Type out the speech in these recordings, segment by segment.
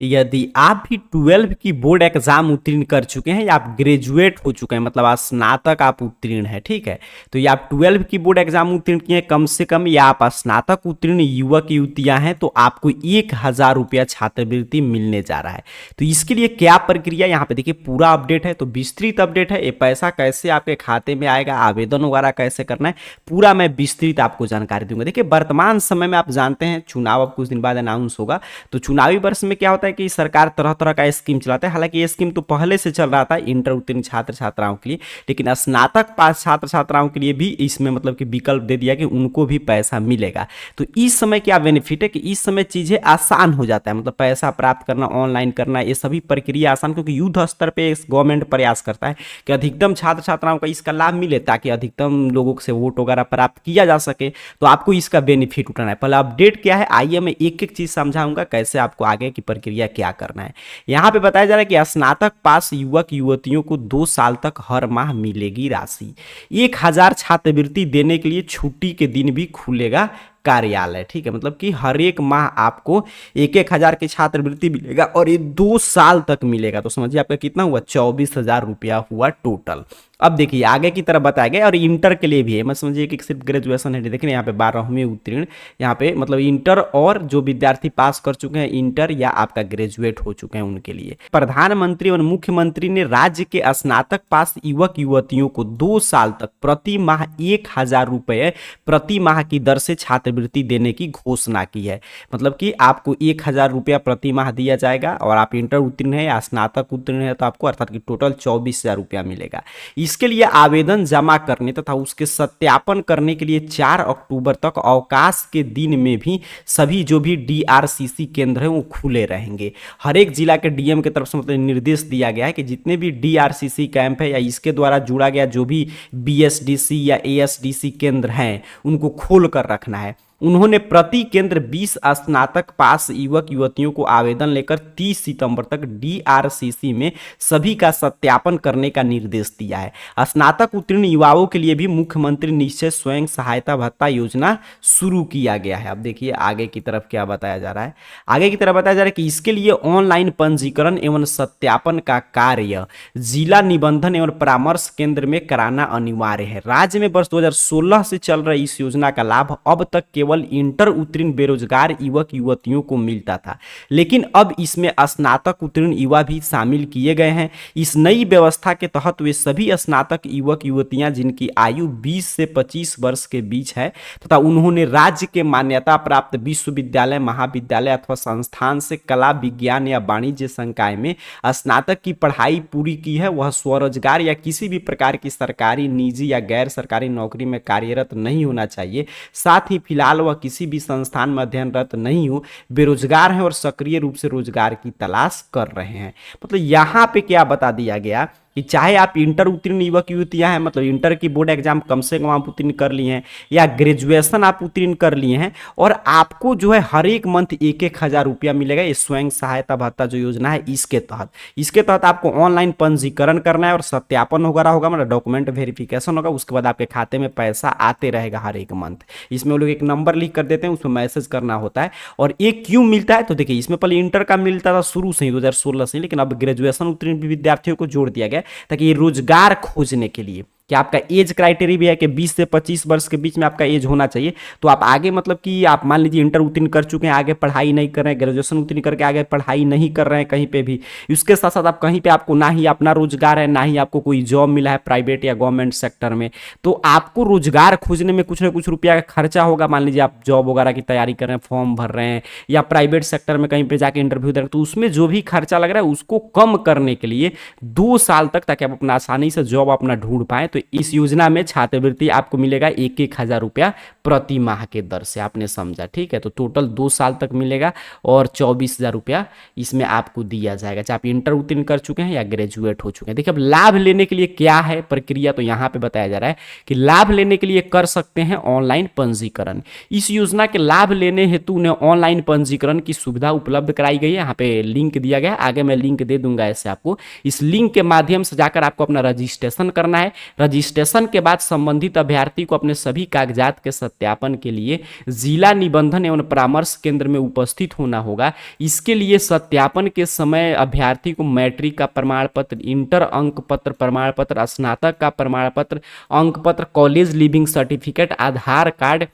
यदि आप भी 12 की बोर्ड एग्जाम उत्तीर्ण कर चुके हैं या आप ग्रेजुएट हो चुके हैं, मतलब स्नातक आप उत्तीर्ण है, ठीक है, तो ये आप 12 की बोर्ड एग्जाम उत्तीर्ण किए हैं कम से कम, या आप स्नातक उत्तीर्ण युवक युवतियां हैं, तो आपको 1,000 रुपया छात्रवृत्ति मिलने जा रहा है। तो इसके लिए क्या प्रक्रिया, यहाँ पे देखिए पूरा अपडेट है, तो विस्तृत अपडेट है। ये पैसा कैसे आपके खाते में आएगा, आवेदन वगैरह कैसे करना है, पूरा मैं विस्तृत आपको जानकारी दूंगा। देखिए वर्तमान समय में आप जानते हैं चुनाव अब कुछ दिन बाद अनाउंस होगा, तो चुनावी वर्ष में क्या होता है कि सरकार तरह तरह का स्कीम चलाता है। हालांकि ये स्कीम तो पहले से चल रहा था इंटर उत्तीर्ण छात्र छात्राओं के लिए, लेकिन स्नातक पास छात्र छात्राओं के लिए भी इसमें मतलब कि विकल्प दे दिया कि उनको भी पैसा मिलेगा। तो इस समय क्या बेनिफिट है कि इस समय चीजें आसान हो जाता है, मतलब पैसा प्राप्त करना, ऑनलाइन करना, ये सभी प्रक्रिया आसान, क्योंकि युद्ध स्तर पे गवर्नमेंट प्रयास करता है कि अधिकतम छात्र छात्राओं का इसका लाभ मिले, ताकि अधिकतम लोगों से वोट वगैरह प्राप्त किया जा सके। तो आपको इसका बेनिफिट उठाना है। पहले अपडेट क्या है, आइए मैं एक एक चीज समझाऊंगा कैसे आपको आगे की प्रक्रिया क्या करना है। यहां पे बताया जा रहा है कि स्नातक पास युवक युवतियों को 2 साल तक हर माह मिलेगी राशि। 1,000 छात्रवृत्ति देने के लिए छुट्टी के दिन भी खुलेगा कार्यालय, ठीक है, मतलब कि हर एक माह आपको 1,000 की छात्रवृत्ति मिलेगा और ये 2 साल तक मिलेगा। तो समझिए आपका कितना हुआ, 24,000 रुपया हुआ टोटल। अब देखिए आगे की तरफ बताया गया, और इंटर के लिए भी है, मैं समझिए कि सिर्फ ग्रेजुएशन है, देखिए यहाँ पे 12वीं उत्तीर्ण, यहाँ पे मतलब इंटर, और जो विद्यार्थी पास कर चुके हैं इंटर या आपका ग्रेजुएट हो चुके हैं उनके लिए प्रधानमंत्री और मुख्यमंत्री ने राज्य के स्नातक पास युवक युवतियों को 2 साल तक प्रति माह 1,000 रुपये प्रति माह की दर से छात्रवृत्ति देने की घोषणा की है। मतलब कि आपको 1,000 रुपया प्रति माह दिया जाएगा, और आप इंटर उत्तीर्ण है या स्नातक उत्तीर्ण है तो आपको अर्थात कि टोटल 24,000 रुपया मिलेगा। इसके लिए आवेदन जमा करने तथा उसके सत्यापन करने के लिए 4 अक्टूबर तक अवकाश के दिन में भी सभी जो भी डीआरसीसी केंद्र हैं वो खुले रहेंगे। हर एक जिला के डीएम की तरफ से मतलब निर्देश दिया गया है कि जितने भी डीआरसीसी कैंप है या इसके द्वारा जुड़ा गया जो भी बीएसडीसी या एएसडीसी केंद्र हैं उनको खोल कर रखना है। उन्होंने प्रति केंद्र 20 स्नातक पास युवक युवतियों को आवेदन लेकर 30 सितंबर तक डीआरसीसी में सभी का सत्यापन करने का निर्देश दिया है। स्नातक उत्तीर्ण युवाओं के लिए भी मुख्यमंत्री निश्चय स्वयं सहायता भत्ता योजना शुरू किया गया है। अब देखिए आगे की तरफ क्या बताया जा रहा है, आगे की तरफ बताया जा रहा है कि इसके लिए ऑनलाइन पंजीकरण एवं सत्यापन का कार्य जिला निबंधन एवं परामर्श केंद्र में कराना अनिवार्य है। राज्य में वर्ष 2016 से चल रही इस योजना का लाभ अब तक केवल इंटर उत्तीर्ण बेरोजगार युवक युवतियों को मिलता था, लेकिन अब इसमें स्नातक उत्तीर्ण युवा भी शामिल किए गए हैं। इस नई व्यवस्था के तहत वे सभी स्नातक युवक युवतियां जिनकी आयु 20 से 25 वर्ष के बीच है तथा उन्होंने राज्य के मान्यता प्राप्त विश्वविद्यालय, महाविद्यालय अथवा संस्थान से कला, विज्ञान या वाणिज्य संकाय में स्नातक की पढ़ाई पूरी की है, वह स्वरोजगार या किसी भी प्रकार की सरकारी, निजी या गैर सरकारी नौकरी में कार्यरत नहीं होना चाहिए। साथ ही फिलहाल वह किसी भी संस्थान में अध्ययनरत नहीं हो, बेरोजगार हैं और सक्रिय रूप से रोजगार की तलाश कर रहे हैं। मतलब यहां पे क्या बता दिया गया कि चाहे आप इंटर उत्तीर्ण युवक युवतियां हैं, मतलब इंटर की बोर्ड एग्जाम कम से कम आप उत्तीर्ण कर लिए हैं, या ग्रेजुएशन आप उत्तीर्ण कर लिए हैं, और आपको जो है हर एक मंथ 1,000 रुपया मिलेगा। ये स्वयं सहायता भत्ता जो योजना है इसके तहत आपको ऑनलाइन पंजीकरण करना है और सत्यापन वगैरह होगा, मतलब डॉक्यूमेंट वेरिफिकेशन होगा, उसके बाद आपके खाते में पैसा आते रहेगा हर एक मंथ। इसमें वो लोग एक नंबर लिख कर देते हैं, उसमें मैसेज करना होता है। और ये क्यों मिलता है, तो देखिए इसमें पहले इंटर का मिलता था शुरू से ही 2016 से, लेकिन अब ग्रेजुएशन उत्तीर्ण विद्यार्थियों को जोड़ दिया गया ताकि ये रोजगार खोजने के लिए कि आपका एज क्राइटेरिया भी है कि 20 से 25 वर्ष के बीच में आपका एज होना चाहिए। तो आप आगे मतलब कि आप मान लीजिए इंटर उत्तीर्ण कर चुके हैं, आगे पढ़ाई नहीं कर रहे हैं, ग्रेजुएशन उत्तीर्ण करके आगे पढ़ाई नहीं कर रहे हैं कहीं पे भी, इसके साथ साथ आप कहीं पे आपको ना ही अपना रोजगार है, ना ही आपको कोई जॉब मिला है प्राइवेट या गवर्नमेंट सेक्टर में, तो आपको रोजगार खोजने में कुछ ना कुछ रुपया का खर्चा होगा। मान लीजिए आप जॉब वगैरह की तैयारी कर रहे हैं, फॉर्म भर रहे हैं, या प्राइवेट सेक्टर में कहीं पर जाके इंटरव्यू दे रहे हैं, तो उसमें जो भी खर्चा लग रहा है उसको कम करने के लिए 2 साल तक, ताकि आप अपना आसानी से जॉब अपना ढूंढ पाए, तो इस योजना में छात्रवृत्ति आपको मिलेगा 1,000 रुपया प्रति माह के दर से। आपने समझा, ठीक है। तो टोटल 2 साल तक मिलेगा और 24,000 रुपया इसमें आपको दिया जाएगा, चाहे आप इंटर उत्तीर्ण कर चुके हैं या ग्रेजुएट हो चुके हैं। देखिए अब लाभ लेने के लिए क्या है प्रक्रिया, तो यहाँ पे बताया जा रहा है कि लाभ लेने के लिए कर सकते हैं ऑनलाइन पंजीकरण। इस योजना के लाभ लेने हेतु उन्हें ऑनलाइन पंजीकरण की सुविधा उपलब्ध कराई गई है। यहाँ पे लिंक दिया गया है, आगे मैं लिंक दे दूंगा ऐसे आपको। इस लिंक के माध्यम से जाकर आपको अपना रजिस्ट्रेशन करना है। रजिस्ट्रेशन के बाद संबंधित अभ्यर्थी को अपने सभी कागजात के सत्यापन के लिए जिला निबंधन एवं परामर्श केंद्र में उपस्थित होना होगा। इसके लिए सत्यापन के समय अभ्यर्थी को मैट्रिक का प्रमाण पत्र, इंटर अंक पत्र प्रमाण पत्र, स्नातक का प्रमाण पत्र, अंक पत्र, कॉलेज लिविंग सर्टिफिकेट, आधार कार्ड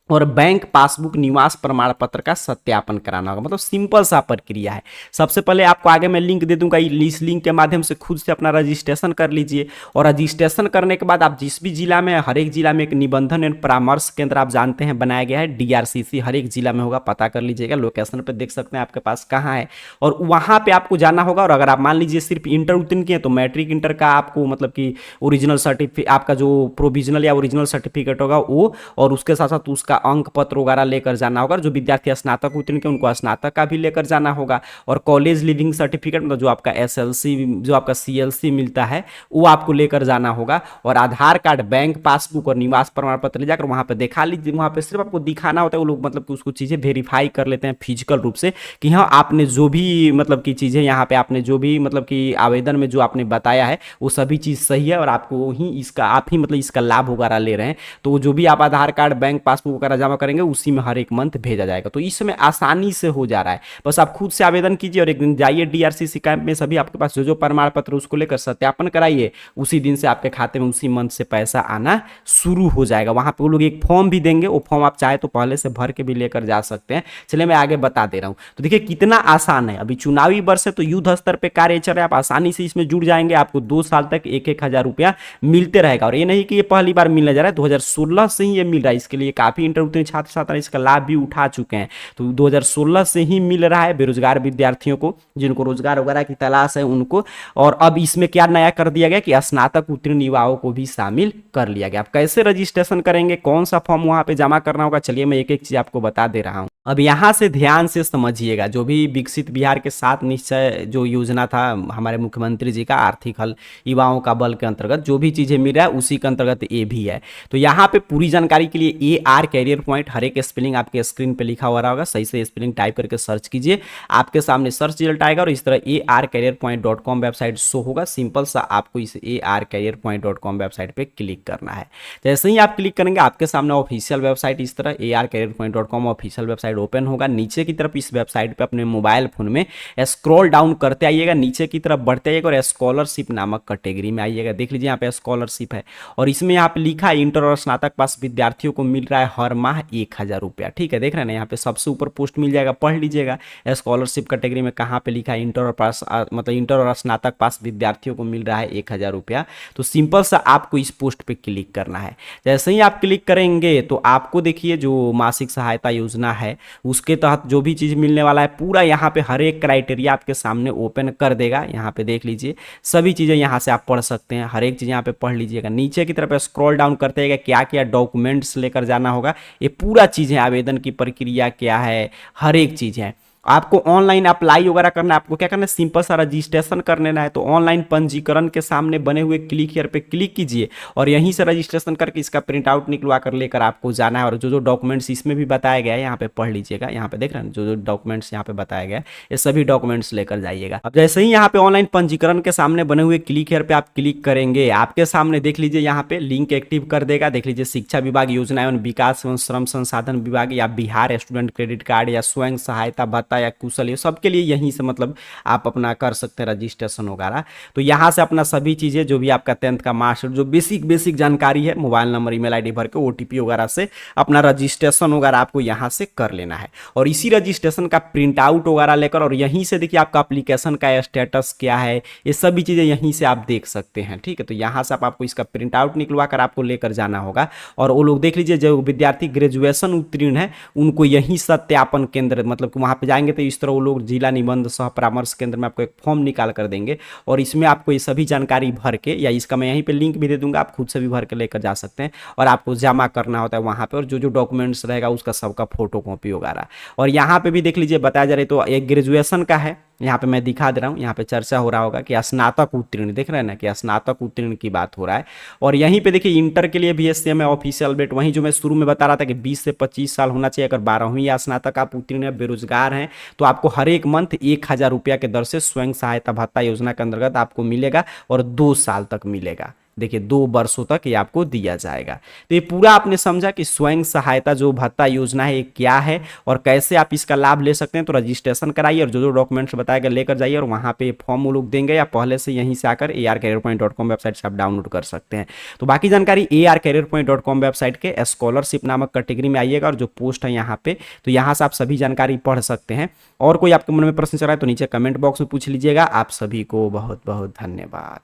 और बैंक पासबुक, निवास प्रमाण पत्र का सत्यापन कराना होगा। मतलब सिंपल सा प्रक्रिया है। सबसे पहले आपको आगे मैं लिंक दे दूंगा, इस लिंक के माध्यम से खुद से अपना रजिस्ट्रेशन कर लीजिए और रजिस्ट्रेशन करने के बाद आप जिस भी जिला में, हर एक जिला में एक निबंधन एवं परामर्श केंद्र आप जानते हैं बनाया गया है, DRCC हर एक जिला में होगा, पता कर लीजिएगा। लोकेशन पर देख सकते हैं आपके पास कहाँ है और वहाँ पर आपको जाना होगा। और अगर आप मान लीजिए सिर्फ इंटर उत्तीर्ण किए तो मैट्रिक इंटर का आपको मतलब कि ओरिजिनल सर्टिफिकेट, आपका जो प्रोविजनल या ओरिजिनल सर्टिफिकेट होगा वो, और उसके साथ साथ उसका अंक पत्र वगैरह लेकर जाना होगा। जो विद्यार्थी स्नातक उत्तीर्ण के उनको स्नातक का भी लेकर जाना होगा और कॉलेज लिविंग सर्टिफिकेट मतलब जो आपका SLC, जो आपका CLC मिलता है वो आपको लेकर जाना होगा। और आधार कार्ड, बैंक पासबुक और निवास प्रमाण पत्र ले जाकर वहां पर दिखा लीजिए। वहां पर सिर्फ आपको दिखाना होता है, वो लोग मतलब कि उसको चीजें वेरीफाई कर लेते हैं फिजिकल रूप से कि हाँ आपने जो भी मतलब की चीजें यहाँ पे आपने जो भी मतलब कि आवेदन में जो आपने बताया है वो सभी चीज सही है और आपको ही इसका आप ही मतलब इसका लाभ वगैरह ले रहे हैं। तो जो भी आप आधार कार्ड, बैंक पासबुक वगैरह जमा करेंगे उसी में हर एक मंथ भेजा जाएगा। तो इस समय आसानी से हो जा रहा है। बस आप खुद से आवेदन कीजिए और एक दिन जाइए DRCC कैंप में, सभी आपके पास जो जो प्रमाण पत्र उसको लेकर सत्यापन कराइए। उसी दिन से आपके खाते में उसी मंथ से पैसा आना शुरू हो जाएगा। वहां पे वो लोग एक फॉर्म भी देंगे, वो फॉर्म आप चाहे तो पहले से भर के भी लेकर जा सकते हैं। चलिए मैं आगे बता दे रहा हूं। तो देखिए कितना आसान है। अभी चुनावी वर्ष है तो युद्ध स्तर पर कार्य चल रहा है, आप आसानी से इसमें जुड़ जाएंगे। आपको 2 साल तक 1-1 हजार रुपया मिलते रहेगा। और ये नहीं कि ये पहली बार मिलने जा रहा है, 2016 से ही ये मिल रहा है। इसके लिए काफी इंटर उत्तीर्ण छात्र छात्रा इसका लाभ भी उठा चुके हैं। तो 2016 से ही मिल रहा है बेरोजगार विद्यार्थियों को, जिनको रोजगार वगैरह की तलाश है उनको। और अब इसमें क्या नया कर दिया गया कि स्नातक उत्तीर्ण युवाओं को भी शामिल कर लिया गया। आप कैसे रजिस्ट्रेशन करेंगे, कौन सा फॉर्म वहां पे जमा करना होगा, चलिए मैं एक एक चीज आपको बता दे रहा हूं। अब यहाँ से ध्यान से समझिएगा, जो भी विकसित बिहार के 7 निश्चय जो योजना था हमारे मुख्यमंत्री जी का, आर्थिक हल युवाओं का बल के अंतर्गत जो भी चीजें मिल रहा है उसी के अंतर्गत ये भी है। तो यहाँ पे पूरी जानकारी के लिए AR कैरियर पॉइंट, हर एक स्पेलिंग आपके स्क्रीन पे लिखा हुआ होगा, सही से स्पेलिंग टाइप करके सर्च कीजिए, आपके सामने सर्च रिजल्ट आएगा और इस तरह arcareerpoint.com वेबसाइट शो होगा। सिंपल सा आपको इस arcareerpoint.com वेबसाइट पे क्लिक करना है। जैसे ही आप क्लिक करेंगे आपके सामने ऑफिशियल वेबसाइट, इस तरह arcareerpoint.com ऑफिशियल वेबसाइट ओपन होगा। नीचे की तरफ इस वेबसाइट पे अपने मोबाइल फोन में स्क्रॉल डाउन करते आइएगा, नीचे की तरफ बढ़ते आइएगा और स्कॉलरशिप नामक कैटेगरी में आइएगा। देख लीजिए यहाँ पे स्कॉलरशिप है और इसमें यहाँ पे लिखा है इंटर और स्नातक पास विद्यार्थियों को मिल रहा है हर माह 1000 रुपया। ठीक है, देख रहे हैं ना, यहाँ पे सबसे ऊपर पोस्ट मिल जाएगा, पढ़ लीजिएगा स्कॉलरशिप कैटेगरी में कहाँ पे लिखा है इंटर और पास, मतलब इंटर और स्नातक पास विद्यार्थियों को मिल रहा है 1000 रुपया। तो सिंपल सा आपको इस पोस्ट पे क्लिक करना है। जैसे ही आप क्लिक करेंगे तो आपको देखिए जो मासिक सहायता योजना है उसके तहत जो भी चीज मिलने वाला है पूरा यहाँ पे हर एक क्राइटेरिया आपके सामने ओपन कर देगा। यहाँ पे देख लीजिए सभी चीजें यहाँ से आप पढ़ सकते हैं, हर एक चीज यहाँ पे पढ़ लीजिएगा। नीचे की तरफ स्क्रॉल डाउन करते हैं क्या क्या डॉक्यूमेंट्स लेकर जाना होगा, ये पूरा चीजें, आवेदन की प्रक्रिया क्या है, हर एक चीज है। आपको ऑनलाइन अप्लाई वगैरह करना है, आपको क्या करना है, सिंपल सा रजिस्ट्रेशन कर लेना है। तो ऑनलाइन पंजीकरण के सामने बने हुए क्लिक हियर पे क्लिक कीजिए और यहीं से रजिस्ट्रेशन करके इसका प्रिंट आउट निकलवा कर लेकर आपको जाना है। और जो जो डॉक्यूमेंट्स इसमें भी बताया गया है यहाँ पे पढ़ लीजिएगा। यहाँ पे देख रहे हैं जो जो डॉक्यूमेंट्स यहाँ पे बताया गया है ये सभी डॉक्यूमेंट्स लेकर जाइएगा। अब जैसे ही यहाँ पे ऑनलाइन पंजीकरण के सामने बने हुए क्लिक हियर पे आप क्लिक करेंगे, आपके सामने देख लीजिए यहाँ पे लिंक एक्टिव कर देगा। देख लीजिए शिक्षा विभाग, योजना एवं विकास एवं श्रम संसाधन विभाग, या बिहार स्टूडेंट क्रेडिट कार्ड, या स्वयं सहायता भत्ता, या कुशल, ये सबके लिए यहीं से मतलब आप अपना कर सकते हैं रजिस्ट्रेशन वगैरह। तो यहाँ से अपना सभी चीजें जो भी आपका 10th का मार्कशीट, जो बेसिक जानकारी है, मोबाइल नंबर, ईमेल आईडी भर के OTP वगैरह से अपना रजिस्ट्रेशन वगैरह आपको यहाँ से कर लेना है। और इसी रजिस्ट्रेशन का प्रिंट आउट वगैरह लेकर और यहीं से देखिए आपका एप्लीकेशन का स्टेटस क्या है, ये सभी चीजें यहीं से आप देख सकते हैं। ठीक है, तो यहाँ से आपको इसका प्रिंट आउट निकलवा कर आपको लेकर जाना होगा। और वो लोग देख लीजिए जो विद्यार्थी ग्रेजुएशन उत्तीर्ण है उनको यही सत्यापन केंद्र, मतलब कि वहां पे जाएंगे तो इस तरह वो लोग जिला निबंध सह परामर्श केंद्र में आपको एक फॉर्म निकाल कर देंगे और इसमें आपको ये सभी जानकारी भर के, या इसका मैं यहीं पे लिंक भी दे दूंगा, आप खुद से भी भर के लेकर जा सकते हैं। और आपको जमा करना होता है वहां पे, और जो जो डॉक्यूमेंट्स रहेगा उसका सबका फोटो कॉपी वगैरह। और यहाँ पे भी देख लीजिए बताया जा रहा है, तो एक ग्रेजुएशन का है, यहाँ पे मैं दिखा दे रहा हूँ, यहाँ पे चर्चा हो रहा होगा कि स्नातक उत्तीर्ण, देख रहे हैं ना कि स्नातक उत्तीर्ण की बात हो रहा है। और यहीं पे देखिए इंटर के लिए भी सेम है ऑफिशियल डेट, वहीं जो मैं शुरू में बता रहा था कि 20 से 25 साल होना चाहिए। अगर 12वीं या स्नातक आप उत्तीर्ण है, बेरोजगार हैं, तो आपको हर एक मंथ 1000 रुपया के दर से स्वयं सहायता भत्ता योजना के अंतर्गत आपको मिलेगा और 2 साल तक मिलेगा। देखिए 2 वर्षों तक ये आपको दिया जाएगा। तो ये पूरा आपने समझा कि स्वयं सहायता जो भत्ता योजना है ये क्या है और कैसे आप इसका लाभ ले सकते हैं। तो रजिस्ट्रेशन कराइए और जो जो डॉक्यूमेंट्स बताया गया लेकर जाइए और वहाँ पे फॉर्म वो लोग देंगे या पहले से यहीं से आकर arcareerpoint.com वेबसाइट से आप डाउनलोड कर सकते हैं। तो बाकी जानकारी arcareerpoint.com वेबसाइट के स्कॉलरशिप नामक कैटेगरी में आइएगा और जो पोस्ट है यहाँ पे, तो यहाँ से आप सभी जानकारी पढ़ सकते हैं। और कोई आपके मन में प्रश्न चल रहा है तो नीचे कमेंट बॉक्स में पूछ लीजिएगा। आप सभी को बहुत बहुत धन्यवाद।